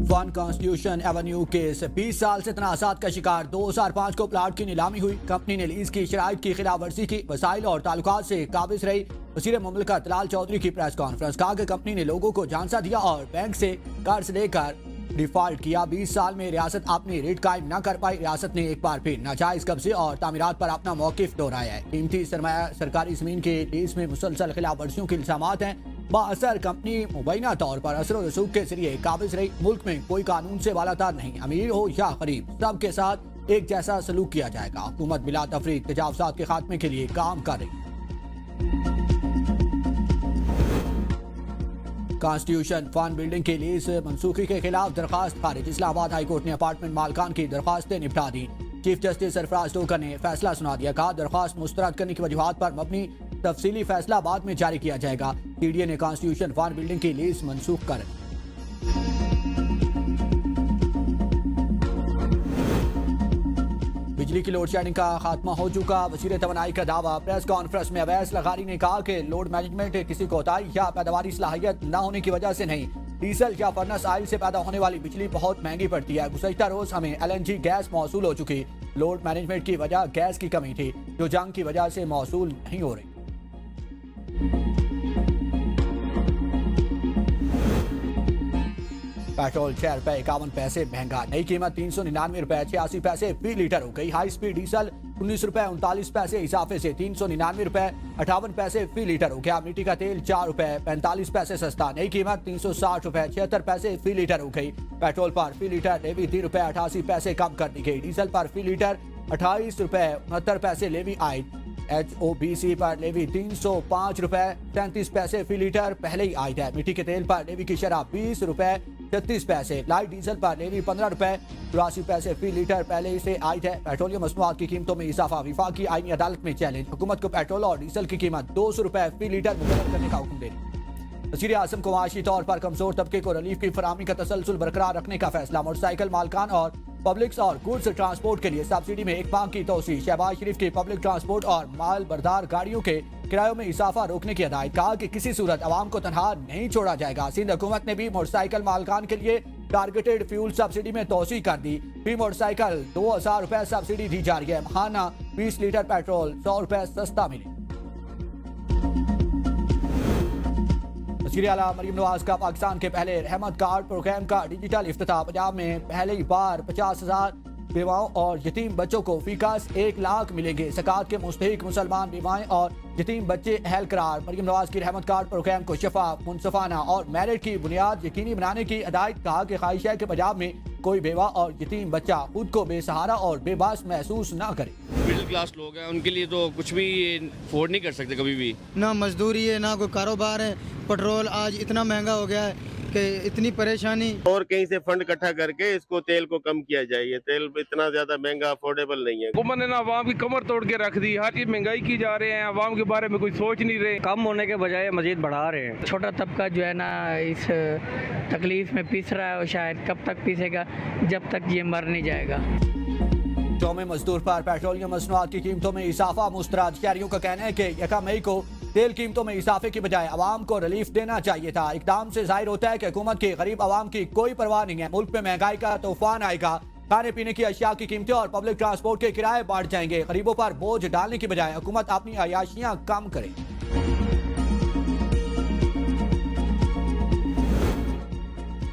One constitution Avenue case 20 साल से तनाज़ात का शिकार। 2005 को प्लाट की नीलामी हुई। कंपनी ने लीज की शराइत की खिलाफ वर्जी की। वसाइल और ताल्लुकात से काबिज रही। वज़ीर मुमलिकत लाल चौधरी की प्रेस कॉन्फ्रेंस। कहा कि कंपनी ने लोगों को झांसा दिया और बैंक से कर्ज लेकर डिफॉल्ट किया। 20 साल में रियासत अपनी रेट कायम न कर पाई। रियासत ने एक बार फिर नाजायज कब्जे और तामीरात पर अपना मौकिफ दोहराया है। कीमती सरमाया सरकारी जमीन के लीज में मुसलसल खिलाफ वर्जियों के इल्जामात हैं। बाअसर कंपनी मुबैना तौर पर असर रसूख के जरिए काबिज रही। मुल्क में कोई कानून से वालातार नहीं। अमीर हो या गरीब, सबके साथ एक जैसा सलूक किया जाएगा। हुकूमत बिला तफरीक तजावुज़ात के खात्मे के लिए काम कर रही है। कॉन्स्टिट्यूशन फंड बिल्डिंग के लीज मनसूखी के खिलाफ दरखास्त खारिज। इस्लामाबाद हाई कोर्ट ने अपार्टमेंट मालकान की दरखास्तें निपटा दी। चीफ जस्टिस सरफराज टोकर ने फैसला सुना दिया। कहा दरखास्त मुस्तरद करने की वजूहात पर मबनी तफसीली फैसला बाद में जारी किया जाएगा। टीडीए ने कॉन्स्टिट्यूशन फंड बिल्डिंग की लीज मनसूख कर बिजली की लोड शेडिंग का खात्मा हो चुका। वज़ीर तवानाई का दावा। प्रेस कॉन्फ्रेंस में अवैस लगारी ने कहा कि लोड मैनेजमेंट किसी कोताही या पैदावारी सलाहियत न होने की वजह से नहीं, डीजल या फर्नस ऑयल से पैदा होने वाली बिजली बहुत महंगी पड़ती है। गुज़श्ता रोज हमें LNG गैस मौसूल हो चुकी। लोड मैनेजमेंट की वजह गैस की कमी थी जो जंग की वजह से मौसूल नहीं हो रही। पेट्रोल 6 रुपए 51 पैसे महंगा। नई कीमत 399 रुपए 86 पैसे फी लीटर हो गई। हाई स्पीड डीजल 19 रुपए 39 पैसे इजाफे से 399 रुपए 58 पैसे फी लीटर हो गया। मिट्टी का तेल 4 रुपए 45 पैसे सस्ता। नई कीमत 360 रुपए 76 पैसे फी लीटर हो गई। पेट्रोल पर फी लीटर लेवी 3 रुपए 88 पैसे कम कर दी गई। डीजल पर फी लीटर 28 रुपए 69 पैसे लेवी आयद। HOBC पर लेवी 305 रुपए 37 पैसे फी लीटर पहले ही आयद है। मिट्टी के तेल पर लेवी की शरह 20 रुपए 36 पैसे। लाइट डीजल पर लेवी 15 रुपए 83 पैसे फी लीटर पहले ही से आयद है। पेट्रोलियम मसनूआत की कीमतों में इजाफा। विफाकी आईनी अदालत में चैलेंज। हुकूमत को पेट्रोल और डीजल की कीमत 200 रुपए फी लीटर मुकर्रर करने का हुक्म दे रही। वज़ीर आज़म को माशी तौर पर कमजोर तबके को रिलीफ की फराहमी का तसलसल बरकरार रखने का फैसला। मोटरसाइकिल मालकान और पब्लिक और गुड्स ट्रांसपोर्ट के लिए सब्सिडी में एक माह की तोसी। शहबाज शरीफ की पब्लिक ट्रांसपोर्ट और माल बरदार गाड़ियों के किरायों में इजाफा रोकने की हिदायत। कहा कि किसी सूरत अवाम को तनहा नहीं छोड़ा जाएगा। सिंध हुकूमत ने भी मोटरसाइकिल मालकान के लिए टारगेटेड फ्यूल सब्सिडी में तोसी कर दी। फी मोटरसाइकिल 2000 रुपए सब्सिडी दी जा रही है। माहाना 20 लीटर पेट्रोल 100 रुपए सस्ता मिले। वज़ीर आला मरीम नवाज का पाकिस्तान के पहले रहमत कार्ड प्रोग्राम का डिजिटल इफ्तिताह। पंजाब में पहली बार 50,000 बेवाओं और यतीम बच्चों को फीकास 1 लाख मिलेंगे। ज़कात के मुस्तहिक मुसलमान बीमाएं और यतीम बच्चे अहल करार। मरीम नवाज की रहमत कार्ड प्रोग्राम को शफाफ, मुनसफाना और मेरिट की बुनियाद यकीनी बनाने की हिदायत। कहा कि ख्वाहिश है कि पंजाब में कोई बेवा और यतीम बच्चा खुद को बेसहारा और बेबस महसूस न करे। मिडिल क्लास लोग हैं, उनके लिए तो कुछ भी अफोर्ड नहीं कर सकते कभी भी। ना मजदूरी है ना कोई कारोबार है। पेट्रोल आज इतना महंगा हो गया है कि इतनी परेशानी। और कहीं से फंड इकट्ठा करके इसको तेल को कम किया जाए। ये तेल इतना ज्यादा महंगा अफोर्डेबल नहीं है। हुकूमत ने ना अवाम की कमर तोड़ के रख दी। हर चीज महंगाई की जा रहे हैं, अवाम के बारे में कोई सोच नहीं रहे। कम होने के बजाय मजीद बढ़ा रहे हैं। छोटा तबका जो है ना इस तकलीफ में पीस रहा है और शायद कब तक पीसेगा, जब तक ये मर नहीं जाएगा। यौम मजदूर पर पेट्रोलियम मसनूआत की कीमतों में इजाफा मुस्तरद। शहरियों का कहना है कि 1 मई को तेल कीमतों में इजाफे की बजाय आवाम को रिलीफ देना चाहिए था। इकदाम से जाहिर होता है कि हुकूमत की गरीब आवाम की कोई परवाह नहीं है। मुल्क में महंगाई का तूफान आएगा। खाने पीने की अशिया की कीमतें और पब्लिक ट्रांसपोर्ट के किराए बढ़ जाएंगे। गरीबों पर बोझ डालने की बजाय हुकूमत अपनी अयाशियां कम करे।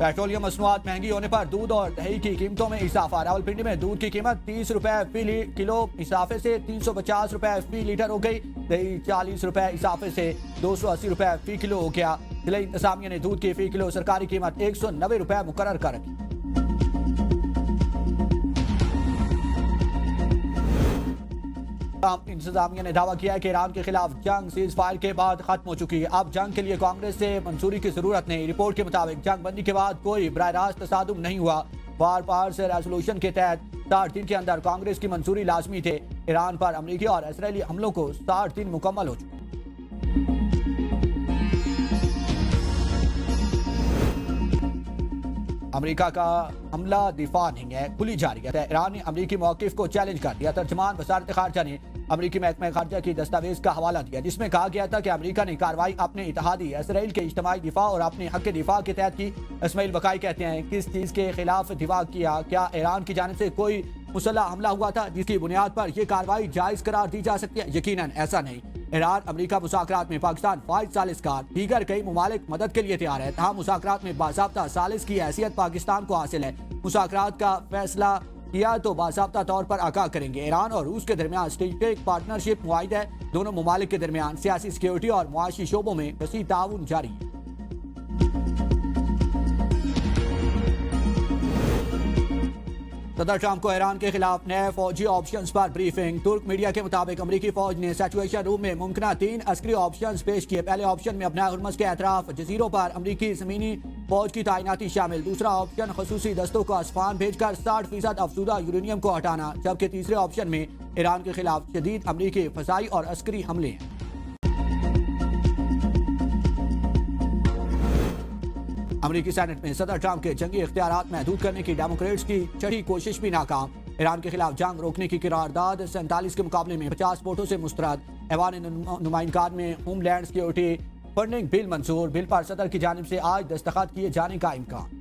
पेट्रोलियम मसनूआत महंगी होने पर दूध और दही की कीमतों में इजाफा। रावलपिंडी में दूध की कीमत 30 रुपए फी किलो इजाफे से 350 रुपए फी लीटर हो गई। दही 40 रुपए इजाफे से 280 रुपए फी किलो हो गया। जिला इंतजामिया ने दूध की फी किलो सरकारी कीमत 190 रुपए मुकर्रर कर रखी। इंतजामिया ने दावा किया है कि ईरान के खिलाफ जंग सीज फायर के बाद खत्म हो चुकी है। अब जंग के लिए कांग्रेस से मंजूरी की जरूरत नहीं। रिपोर्ट के मुताबिक जंग बंदी के बाद कोई बराह रास्त तसादुम नहीं हुआ। वार पार से रेजोल्यूशन के तहत 60 दिन के अंदर कांग्रेस की मंजूरी लाजमी थे। ईरान पर अमरीकी और इसराइली हमलों को 60 दिन मुकम्मल हो चुके। अमेरिका का हमला दिफा नहीं है, खुली जारी है। ईरान ने अमरीकी मौकिफ को चैलेंज कर दिया। तर्जमान वजारत खारजा ने अमरीकी महकमा खारजा की दस्तावेज का हवाला दिया, जिसमें कहा गया था कि अमरीका ने कार्रवाई अपने इत्तेहादी इसराइल के इज्तिमाई दिफा और अपने हक के दिफा के तहत की। इस्माइल बकाई कहते हैं, किस चीज़ के खिलाफ दिफा किया? क्या ईरान की जानिब से कोई मुसल्लह हमला हुआ था जिसकी बुनियाद पर यह कार्रवाई जायज़ करार दी जा सकती है? यकीनन ऐसा नहीं। ईरान अमरीका मुज़ाकरात में पाकिस्तान फाइज सालिसकार, दीगर कई ममालिक मदद के लिए तैयार है। तहाँ मुज़ाकरात में बाज़ाब्ता सालिस की हैसियत पाकिस्तान को हासिल है। मुज़ाकरात का फैसला किया तो बाज़ाब्ता तौर पर आगाह करेंगे। ईरान और रूस के दरमियान स्ट्रेटेजिक पार्टनरशिप मुआहिदा है। दोनों ममालिक के दरमियान सियासी, सिक्योरिटी और मुआशी शोबों में वसी ताउन जारी है। सदर ट्रंप को ईरान के खिलाफ नए फौजी ऑप्शंस पर ब्रीफिंग। तुर्क मीडिया के मुताबिक अमरीकी फौज ने सिचुएशन रूम में मुमकिन 3 अस्करी ऑप्शंस पेश किए। पहले ऑप्शन में अपना हुर्मस के अतराफ जजीरों पर अमरीकी ज़मीनी फौज की तैनाती शामिल। दूसरा ऑप्शन खसूसी दस्तों को आसमान भेजकर 60% अफसूदा यूरेनियम को हटाना, जबकि तीसरे ऑप्शन में ईरान के खिलाफ शदीद अमरीकी फसाई और अस्करी हमले हैं। अमरीकी सेनेट में सदर ट्रंप के जंगी इख्तियारात महदूद करने की डेमोक्रेट्स की छठी कोशिश भी नाकाम। ईरान के खिलाफ जंग रोकने की करारदाद 47 के मुकाबले में 50 वोटों से मुस्तरद। ऐवान नुमाइंदगान में होमलैंड सिक्योरिटी फंडिंग बिल मंजूर। बिल पर सदर की जानिब से आज दस्तखत किए जाने का इम्कान।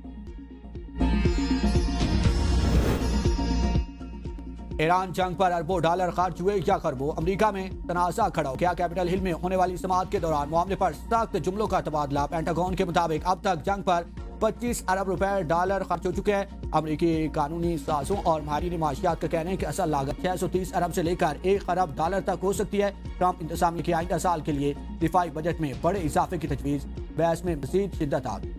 ईरान जंग पर अरबों डॉलर खर्च हुए या खरबों? अमरीका में तनाज़ा खड़ा हो गया। कैपिटल हिल में होने वाली समाअत के दौरान मामले पर सख्त जुमलों का तबादला। पेंटागन के मुताबिक अब तक जंग पर 25 अरब रुपए डॉलर खर्च हो चुके हैं। अमरीकी कानूनी साजों और माहिरीन माशियात का कहना है कि असल लागत 630 अरब से लेकर 1 अरब डॉलर तक हो सकती है। ट्रंप इंतजामिया के आइंदा साल के लिए दिफाई बजट में बड़े इजाफे की तजवीज़। बहस में मज़ीद शिद्दत आ गई।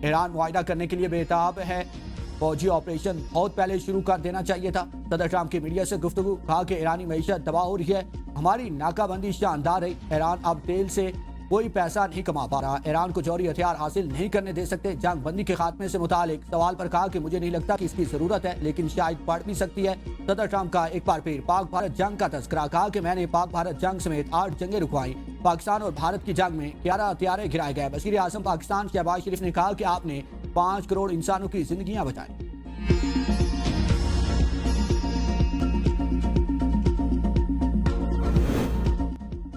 ईरान मुआहिदा करने के लिए बेताब है। फौजी ऑपरेशन बहुत पहले शुरू कर देना चाहिए था। सदर ट्रंप की मीडिया से गुफ्तगू, कहा कि ईरानी मईशत तबाह हो रही है, हमारी नाकाबंदी शानदार है। ईरान अब तेल से कोई पैसा नहीं कमा पा रहा। ईरान को जौहरी हथियार हासिल नहीं करने दे सकते। जंग बंदी के खात्मे से मुतालिक सवाल पर कहा कि मुझे नहीं लगता कि इसकी जरूरत है, लेकिन शायद पड़ भी सकती है। सदर ट्रंप का एक बार फिर पाक भारत जंग का तस्करा, कहा कि मैंने पाक भारत जंग समेत 8 जंगें रुकवाई। पाकिस्तान और भारत की जंग में 11 हथियारे गिराए गए। वज़ीर आज़म पाकिस्तान शहबाज शरीफ ने कहा कि आपने 5 करोड़ इंसानों की जिंदगियां बचाई।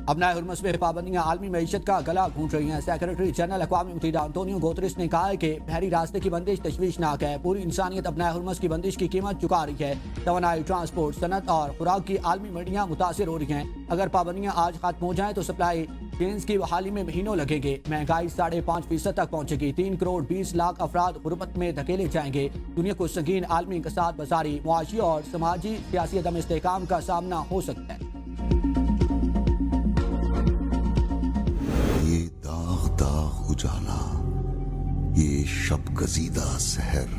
अपना हुर्मस में पाबंदियां आलमी मईशत का गला घूंट रही हैं। सेक्रेटरी जनरल अक़वाम मुत्तहिदा अंतोनियो गुतेरेस ने कहा है कि बहरी रास्ते की बंदिश तशवीशनाक है। पूरी इंसानियत अपना हुर्मस की बंदिश की कीमत चुका रही है। तवानाई, ट्रांसपोर्ट, सनत और खुराक की आलमी मंडियां मुतासिर हो रही हैं। अगर पाबंदियां आज खत्म हो जाएं तो सप्लाई चेन्स की बहाली में महीनों लगेंगे। महंगाई 5.5% तक पहुंचेगी। 3 करोड़ 20 लाख अफराद गुर्बत में धकेले जाएंगे। दुनिया को संगीन आलमी इक़्तिसाद, बसारी, मुआशी और समाजी सियासी अदम इस्तेहकाम का सामना हो सकता है। ये दाग दाग उजाला, ये शब गजीदा सहर,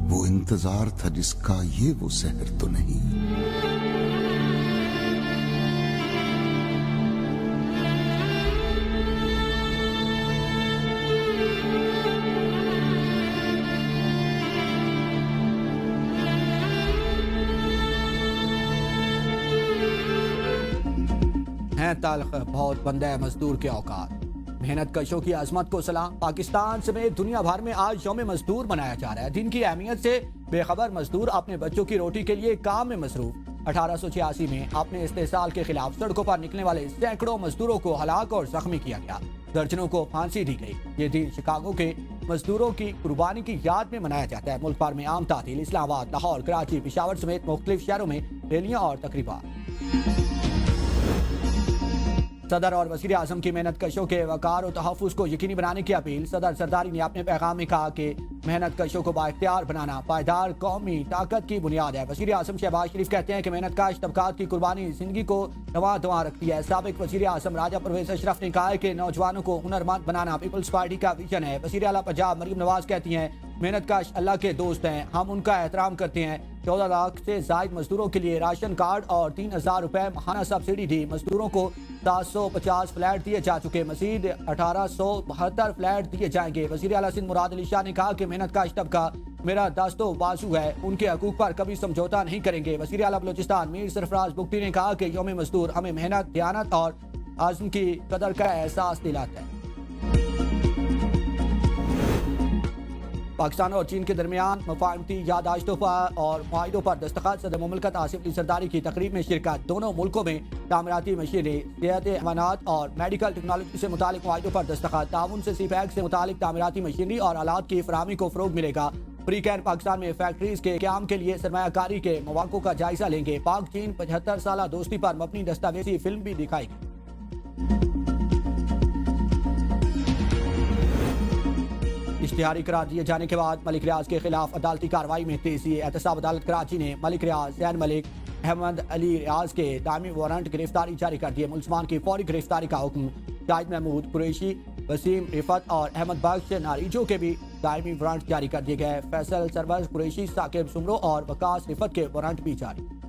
वो इंतजार था जिसका ये वो सहर तो नहीं। तल्ख बहुत बंदा है मजदूर के औकात। मेहनत कशों की अजमत को सलाम। पाकिस्तान समेत दुनिया भर में आज यौम मजदूर मनाया जा रहा है। दिन की अहमियत से बेखबर मजदूर अपने बच्चों की रोटी के लिए काम में मसरूफ। 1886 में अपने इस्तेसाल के खिलाफ सड़कों पर निकलने वाले सैकड़ों मजदूरों को हलाक और जख्मी किया गया। दर्जनों को फांसी दी गई। ये दिन शिकागो के मजदूरों की कुर्बानी की याद में मनाया जाता है। मुल्क भर में आम तातील, इस्लामाबाद, लाहौर, कराची, पेशावर समेत मुख्तलिफ शहरों में रैलियां और तकरीबात। सदर और वज़ीर आज़म की मेहनत कशों के वकार और तहफ़्फ़ुज़ को यकीनी बनाने की अपील। सदर सरदारी ने अपने पैगाम में कहा कि मेहनत कशों को बाइख्तियार बनाना पायदार कौमी ताकत की बुनियाद है। वज़ीर आज़म शहबाज शरीफ कहते हैं कि मेहनत कश तबकात की कुर्बानी जिंदगी को नवा रखती है। साबिक़ वज़ीर आज़म राजा परवेज़ अशरफ ने कहा है कि नौजवानों को हुनरमंद बनाना पीपल्स पार्टी का विजन है। वज़ीर आला पंजाब मरीम नवाज कहती हैं, मेहनत कश अल्लाह के दोस्त हैं, हम उनका एहतराम करते हैं। 14 लाख से ज़ायद मजदूरों के लिए राशन कार्ड और 3000 रुपए माहाना सब्सिडी दी। मजदूरों को 750 फ्लैट दिए जा चुके। मजीद 1872 फ्लैट दिए जाएंगे। वज़ीर आला सिंध मुराद अली शाह ने कहा कि मेहनत कश तबका मेरा दास्तो बाजू है, उनके हकूक पर कभी समझौता नहीं करेंगे। वज़ीर आला बलोचिस्तान मीर सरफराज बुख्ती ने कहा कि यौम मजदूर हमें मेहनत, दयानत और आज़म की कदर का एहसास दिलाता है। पाकिस्तान और चीन के दरमियान मफाहमती यादाश्तों पर और मुआहिदों पर दस्तखत। सदर मुमलिकत आसिफ अली जरदारी की तकरीब में शिरकत। दोनों मुल्कों में तामीराती मशीनें, सेहत अमानात और मेडिकल टेक्नोलॉजी से मुतालिक मुआहिदों पर दस्तखत। ताउन से सीपैक से मुतालिक तामीराती मशीनरी और आलात की फराहमी को फ़रोग मिलेगा। फ्री कैन पाकिस्तान में फैक्ट्रीज के क़याम के लिए सरमायाकारी के मौक़ों का जायजा लेंगे। पाक चीन 75 साला दोस्ती पर मबनी दस्तावेजी फिल्म भी दिखाएगी। इश्तिहारी करार दिए जाने के बाद मलिक रियाज के खिलाफ अदालती कार्रवाई में तेजी। एहतसाब अदालत कराची ने मलिक रियाज, जैन मलिक, अहमद अली रियाज के दामी वारंट गिरफ्तारी जारी कर दिए। मुलजमान की फौरी गिरफ्तारी का हुक्म। शाहिद महमूद कुरैशी, वसीम रिफत और अहमद बख्श नारीजो के भी दायमी वारंट जारी कर दिए गए। फैसल सरवज कुरैशी, साकिब सुमरो और वकास रिफत के वारंट भी जारी।